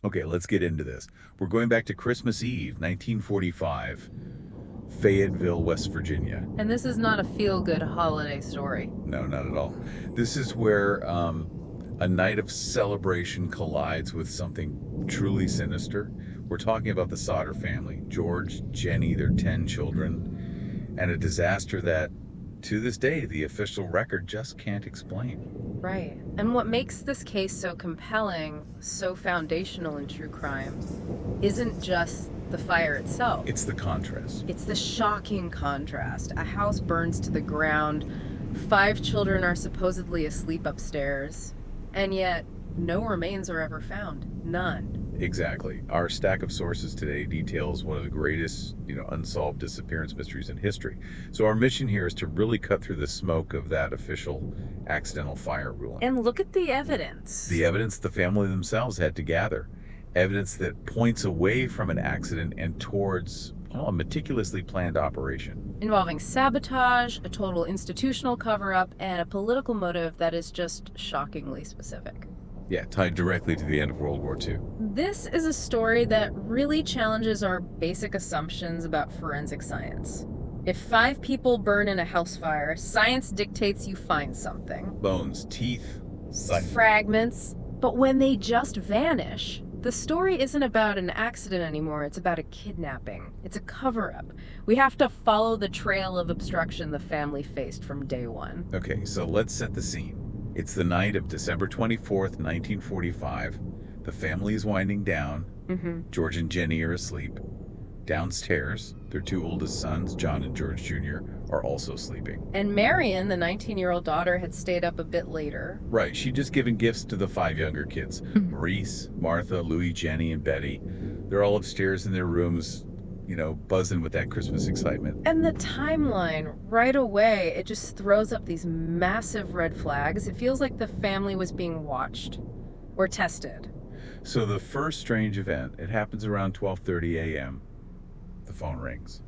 Okay, let's get into this. We're going back to Christmas Eve, 1945, Fayetteville, West Virginia. And this is not a feel-good holiday story. No, not at all. This is where a night of celebration collides with something truly sinister. We're talking about the Sodder family, George, Jenny, their 10 children, and a disaster that, to this day, the official record just can't explain. Right. And what makes this case so compelling, so foundational in true crime, isn't just the fire itself. It's the contrast. It's the shocking contrast. A house burns to the ground, 5 children are supposedly asleep upstairs, and yet no remains are ever found. None. Exactly. Our stack of sources today details one of the greatest, unsolved disappearance mysteries in history. So our mission here is to really cut through the smoke of that official accidental fire ruling. And look at the evidence. The evidence the family themselves had to gather. Evidence that points away from an accident and towards a meticulously planned operation. Involving sabotage, a total institutional cover-up, and a political motive that is just shockingly specific. Yeah, tied directly to the end of World War II. This is a story that really challenges our basic assumptions about forensic science. If 5 people burn in a house fire, science dictates you find something. Bones, teeth, fragments. But when they just vanish, the story isn't about an accident anymore, it's about a kidnapping. It's a cover-up. We have to follow the trail of obstruction the family faced from day one. Okay, so let's set the scene. It's the night of December 24th, 1945. The family is winding down. George and Jenny are asleep. Downstairs, their 2 oldest sons, John and George Jr., are also sleeping. And Marion, the 19-year-old daughter, had stayed up a bit later. Right, she'd just given gifts to the 5 younger kids. Maurice, Martha, Louis, Jenny, and Betty. They're all upstairs in their rooms, buzzing with that Christmas excitement. And the timeline, right away, it just throws up these massive red flags. It feels like the family was being watched or tested. So the first strange event, it happens around 12:30 a.m. The phone rings,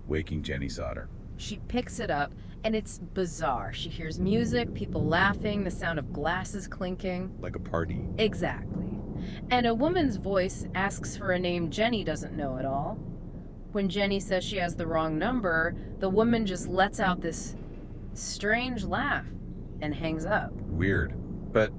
waking Jenny Sodder. She picks it up, and it's bizarre. She hears music, people laughing, the sound of glasses clinking. Like a party. Exactly. And a woman's voice asks for a name Jenny doesn't know at all. When Jenny says she has the wrong number, the woman just lets out this strange laugh and hangs up. Weird. But,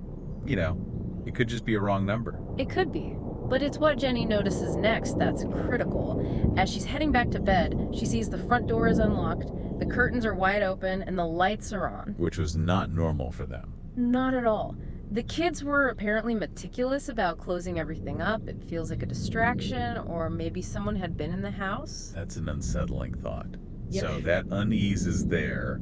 it could just be a wrong number. It could be. But it's what Jenny notices next that's critical. As she's heading back to bed, she sees the front door is unlocked, the curtains are wide open, and the lights are on. Which was not normal for them. Not at all. The kids were apparently meticulous about closing everything up. It feels like a distraction, or maybe someone had been in the house. That's an unsettling thought. Yep. So that unease is there.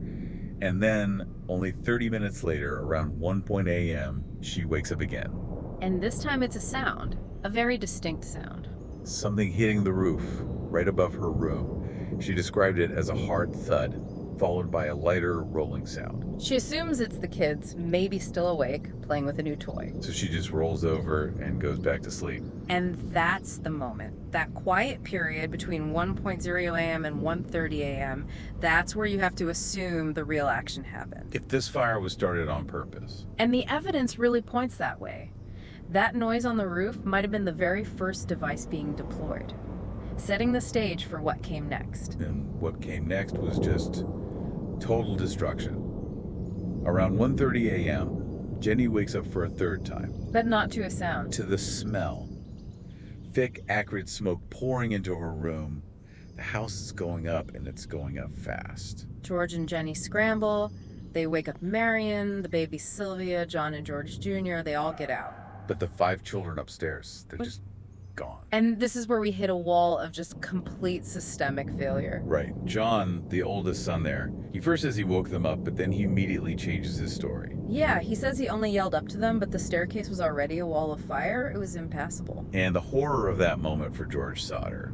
And then, only 30 minutes later, around 1 a.m., she wakes up again. And this time it's a sound. A very distinct sound. Something hitting the roof, right above her room. She described it as a hard thud, followed by a lighter rolling sound. She assumes it's the kids, maybe still awake, playing with a new toy. So she just rolls over and goes back to sleep. And that's the moment. That quiet period between 1:00 a.m. and 1:30 a.m., that's where you have to assume the real action happened. If this fire was started on purpose. And the evidence really points that way. That noise on the roof might have been the very first device being deployed, setting the stage for what came next. And what came next was just total destruction. Around 1:30 a.m., Jenny wakes up for a third time. But not to a sound. To the smell. Thick, acrid smoke pouring into her room. The house is going up, and it's going up fast. George and Jenny scramble. They wake up Marion, the baby Sylvia, John and George Jr., they all get out. But the 5 children upstairs, they're just gone. And this is where we hit a wall of just complete systemic failure. Right. John, the oldest son there, he first says he woke them up, but then he immediately changes his story. Yeah, he says he only yelled up to them, but the staircase was already a wall of fire. It was impassable. And the horror of that moment for George Sodder,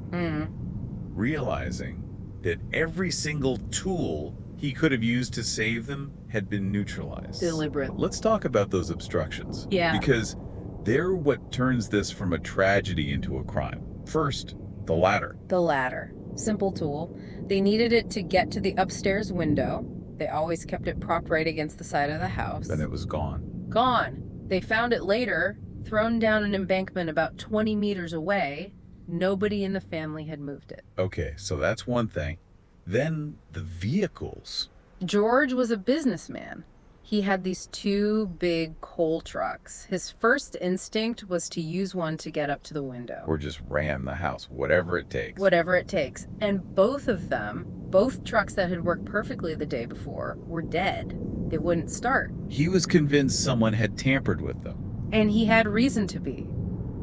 realizing that every single tool he could have used to save them had been neutralized. Deliberate. Let's talk about those obstructions. Yeah. Because they're what turns this from a tragedy into a crime. First, the ladder. The ladder. Simple tool. They needed it to get to the upstairs window. They always kept it propped right against the side of the house. Then it was gone. Gone. They found it later, thrown down an embankment about 20 meters away. Nobody in the family had moved it. Okay, so that's one thing. Then the vehicles. George was a businessman. He had these two big coal trucks. His first instinct was to use one to get up to the window. Or just ram the house, whatever it takes. Whatever it takes. And both of them, both trucks that had worked perfectly the day before, were dead. They wouldn't start. He was convinced someone had tampered with them. And he had reason to be.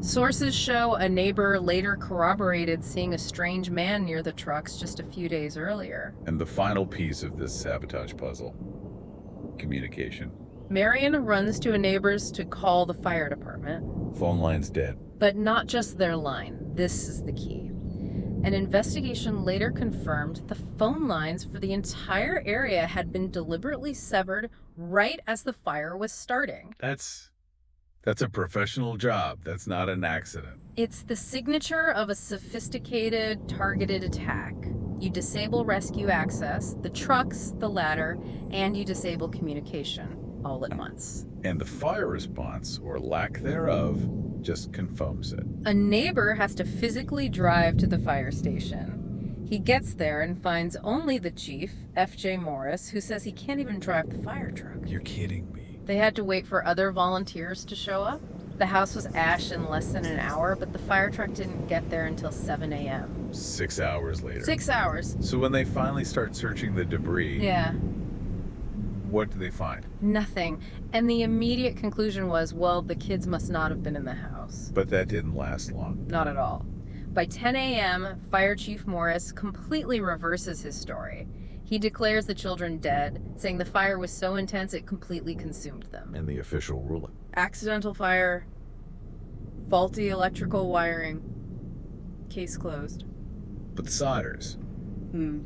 Sources show a neighbor later corroborated seeing a strange man near the trucks just a few days earlier. And the final piece of this sabotage puzzle: communication. Marion runs to a neighbor's to call the fire department. Phone line's dead. But not just their line. This is the key. An investigation later confirmed the phone lines for the entire area had been deliberately severed right as the fire was starting. That's a professional job. That's not an accident. It's the signature of a sophisticated, targeted attack. You disable rescue access, the trucks, the ladder, and you disable communication all at once. And the fire response, or lack thereof, just confirms it. A neighbor has to physically drive to the fire station. He gets there and finds only the chief, F.J. Morris, who says he can't even drive the fire truck. You're kidding me. They had to wait for other volunteers to show up. The house was ashed in less than an hour, but the fire truck didn't get there until 7 a.m. 6 hours later. 6 hours. So when they finally start searching the debris, Yeah, what do they find? nothing. And the immediate conclusion was, well, the kids must not have been in the house. But that didn't last long. Not at all. By 10 a.m., Fire Chief Morris completely reverses his story. He declares the children dead, saying the fire was so intense it completely consumed them. And the official ruling. Accidental fire, faulty electrical wiring, case closed. But the Sodders,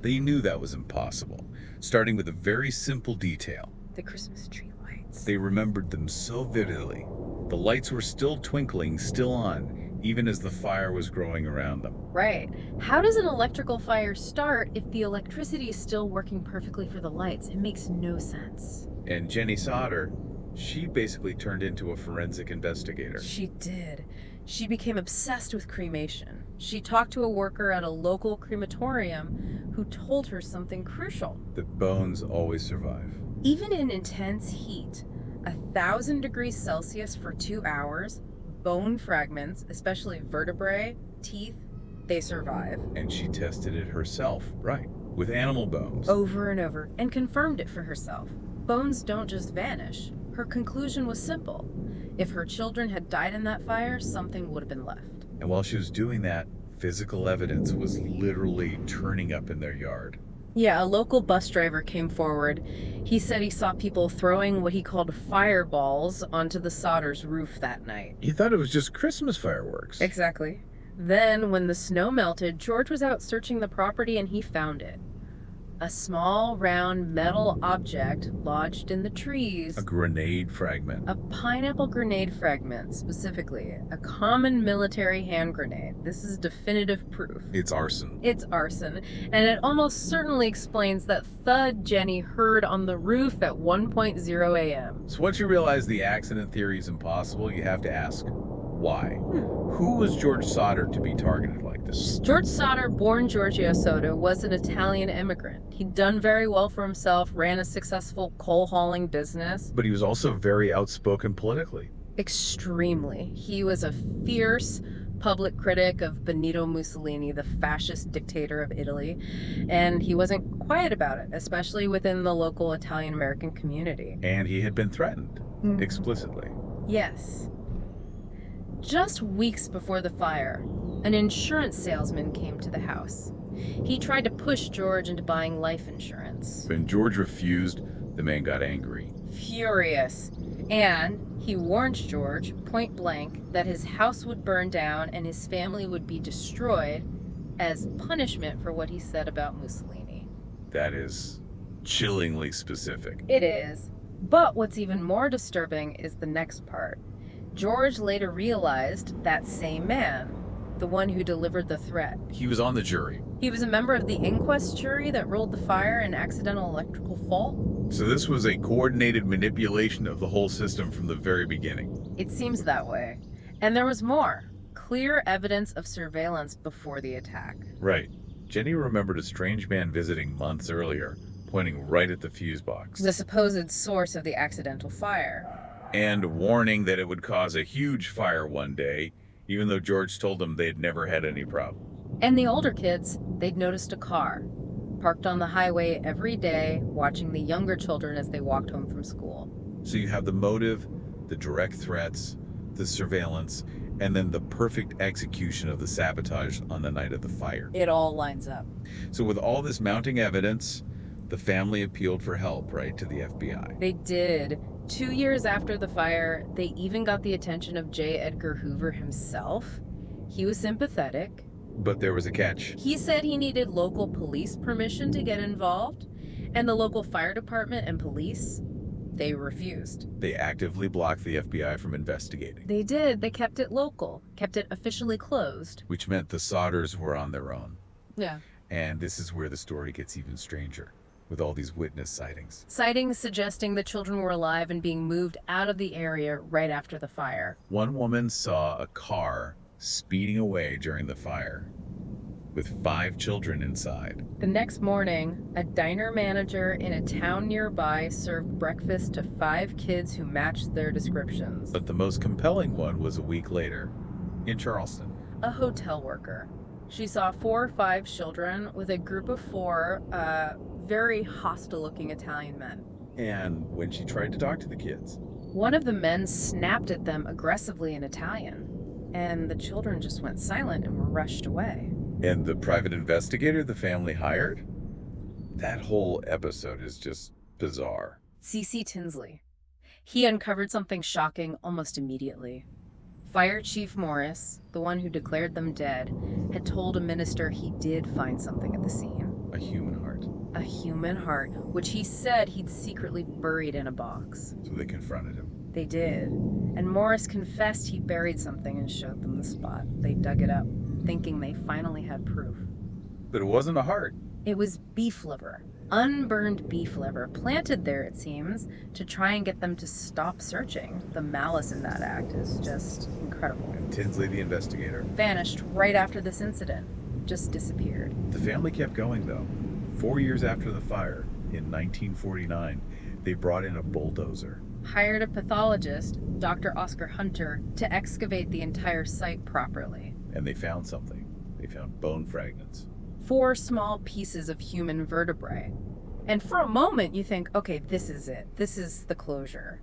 they knew that was impossible, starting with a very simple detail. The Christmas tree lights. They remembered them so vividly. The lights were still twinkling, still on, even as the fire was growing around them. Right. How does an electrical fire start if the electricity is still working perfectly for the lights? It makes no sense. And Jenny Sodder, she basically turned into a forensic investigator. She did. She became obsessed with cremation. She talked to a worker at a local crematorium who told her something crucial. That bones always survive. Even in intense heat, 1,000 degrees Celsius for 2 hours, bone fragments, especially vertebrae, teeth, they survive. And she tested it herself, right, with animal bones. Over and over, and confirmed it for herself. Bones don't just vanish. Her conclusion was simple. If her children had died in that fire, something would have been left. And while she was doing that, physical evidence was literally turning up in their yard. Yeah, a local bus driver came forward. He said he saw people throwing what he called fireballs onto the Sodder's roof that night. He thought it was just Christmas fireworks. Exactly. Then, when the snow melted, George was out searching the property and he found it. A small, round metal object lodged in the trees. A grenade fragment. A pineapple grenade fragment, specifically. A common military hand grenade. This is definitive proof. It's arson. It's arson. And it almost certainly explains that thud Jenny heard on the roof at 1:0 a.m. So once you realize the accident theory is impossible, you have to ask, why? Who was George Sodder to be targeted like this? George Sodder, born Giorgio Sodder, was an Italian immigrant. He'd done very well for himself, ran a successful coal hauling business. But he was also very outspoken politically. Extremely. He was a fierce public critic of Benito Mussolini, the fascist dictator of Italy, and he wasn't quiet about it, especially within the local Italian-American community. And he had been threatened, explicitly. Yes. Just weeks before the fire, an insurance salesman came to the house. He tried to push George into buying life insurance. When George refused, the man got angry. Furious. And he warned George, point blank, that his house would burn down and his family would be destroyed as punishment for what he said about Mussolini. That is chillingly specific. It is. But what's even more disturbing is the next part. George later realized that same man, the one who delivered the threat. He was on the jury. He was a member of the inquest jury that ruled the fire and accidental electrical fault. So this was a coordinated manipulation of the whole system from the very beginning. It seems that way. And there was more. Clear evidence of surveillance before the attack. Right. Jenny remembered a strange man visiting months earlier, pointing right at the fuse box. The supposed source of the accidental fire. And warning that it would cause a huge fire one day, even though George told them they'd never had any problems. And the older kids, they'd noticed a car parked on the highway every day, watching the younger children as they walked home from school. So you have the motive, the direct threats, the surveillance, and then the perfect execution of the sabotage on the night of the fire. It all lines up. So with all this mounting evidence, the family appealed for help, right, to the FBI. They did. 2 years after the fire, they even got the attention of J. Edgar Hoover himself. He was sympathetic. But there was a catch. He said he needed local police permission to get involved, and the local fire department and police, they refused. They actively blocked the FBI from investigating. They did. They kept it local, kept it officially closed. Which meant the Sodders were on their own. Yeah. And this is where the story gets even stranger, with all these witness sightings. Sightings suggesting the children were alive and being moved out of the area right after the fire. One woman saw a car speeding away during the fire, with 5 children inside. The next morning, a diner manager in a town nearby served breakfast to 5 kids who matched their descriptions. But the most compelling one was a week later, in Charleston. A hotel worker. She saw 4 or 5 children with a group of 4 very hostile-looking Italian men. And when she tried to talk to the kids, One of the men snapped at them aggressively in Italian, and the children just went silent and were rushed away. and the private investigator the family hired, that whole episode is just bizarre. C.C. Tinsley. He uncovered something shocking almost immediately. Fire Chief Morris, the one who declared them dead, had told a minister he did find something at the scene. A human heart. A human heart, which he said he'd secretly buried in a box. So they confronted him. They did. And Morris confessed he buried something and showed them the spot. They dug it up, thinking they finally had proof. But it wasn't a heart. It was beef liver. Unburned beef liver, planted there, it seems, to try and get them to stop searching. The malice in that act is just incredible. And Tinsley, the investigator. Vanished right after this incident. Just disappeared. The family kept going, though. 4 years after the fire, in 1949, they brought in a bulldozer. Hired a pathologist, Dr. Oscar Hunter, to excavate the entire site properly. And they found something. They found bone fragments. 4 small pieces of human vertebrae. And for a moment you think, okay, this is it. This is the closure.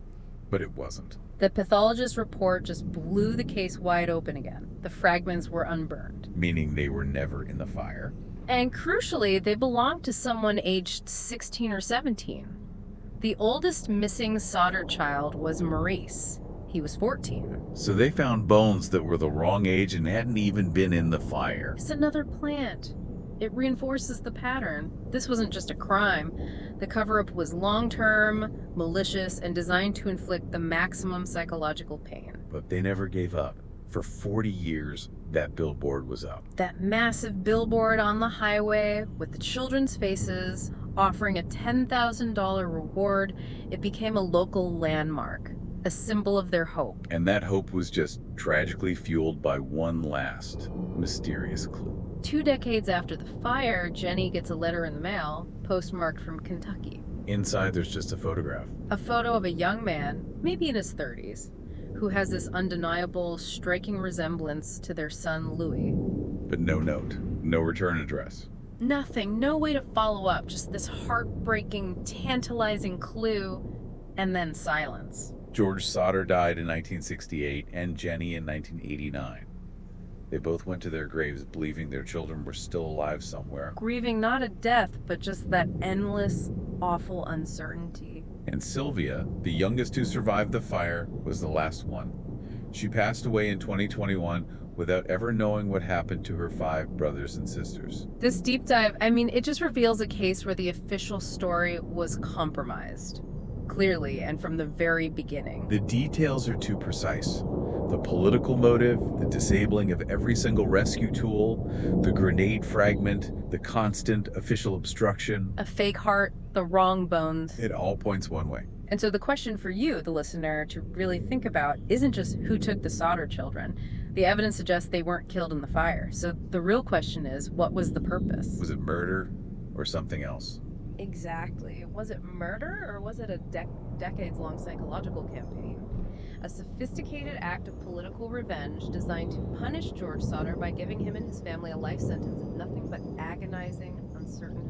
But it wasn't. The pathologist's report just blew the case wide open again. The fragments were unburned. Meaning they were never in the fire. And crucially, they belonged to someone aged 16 or 17. The oldest missing Sodder child was Maurice. He was 14. So they found bones that were the wrong age and hadn't even been in the fire. It's another plant. It reinforces the pattern. This wasn't just a crime. The cover-up was long-term, malicious, and designed to inflict the maximum psychological pain. But they never gave up. For 40 years, that billboard was up. That massive billboard on the highway with the children's faces, offering a $10,000 reward, it became a local landmark, a symbol of their hope. And that hope was just tragically fueled by one last mysterious clue. 2 decades after the fire, Jenny gets a letter in the mail, postmarked from Kentucky. Inside, there's just a photograph. A photo of a young man, maybe in his 30s, who has this undeniable, striking resemblance to their son, Louis. But no note, no return address. Nothing, no way to follow up, just this heartbreaking, tantalizing clue, and then silence. George Sodder died in 1968 and Jenny in 1989. They both went to their graves believing their children were still alive somewhere. Grieving not a death, but just that endless, awful uncertainty. And Sylvia, the youngest who survived the fire, was the last one. She passed away in 2021 without ever knowing what happened to her 5 brothers and sisters. This deep dive, it just reveals a case where the official story was compromised. Clearly, and from the very beginning. The details are too precise. The political motive, the disabling of every single rescue tool, the grenade fragment, the constant official obstruction. A fake heart, the wrong bones. It all points one way. And so the question for you, the listener, to really think about isn't just who took the Sodder children. The evidence suggests they weren't killed in the fire. So the real question is, what was the purpose? Was it murder or something else? Exactly. Was it murder or was it a decades-long psychological campaign? A sophisticated act of political revenge designed to punish George Sodder by giving him and his family a life sentence of nothing but agonizing, uncertain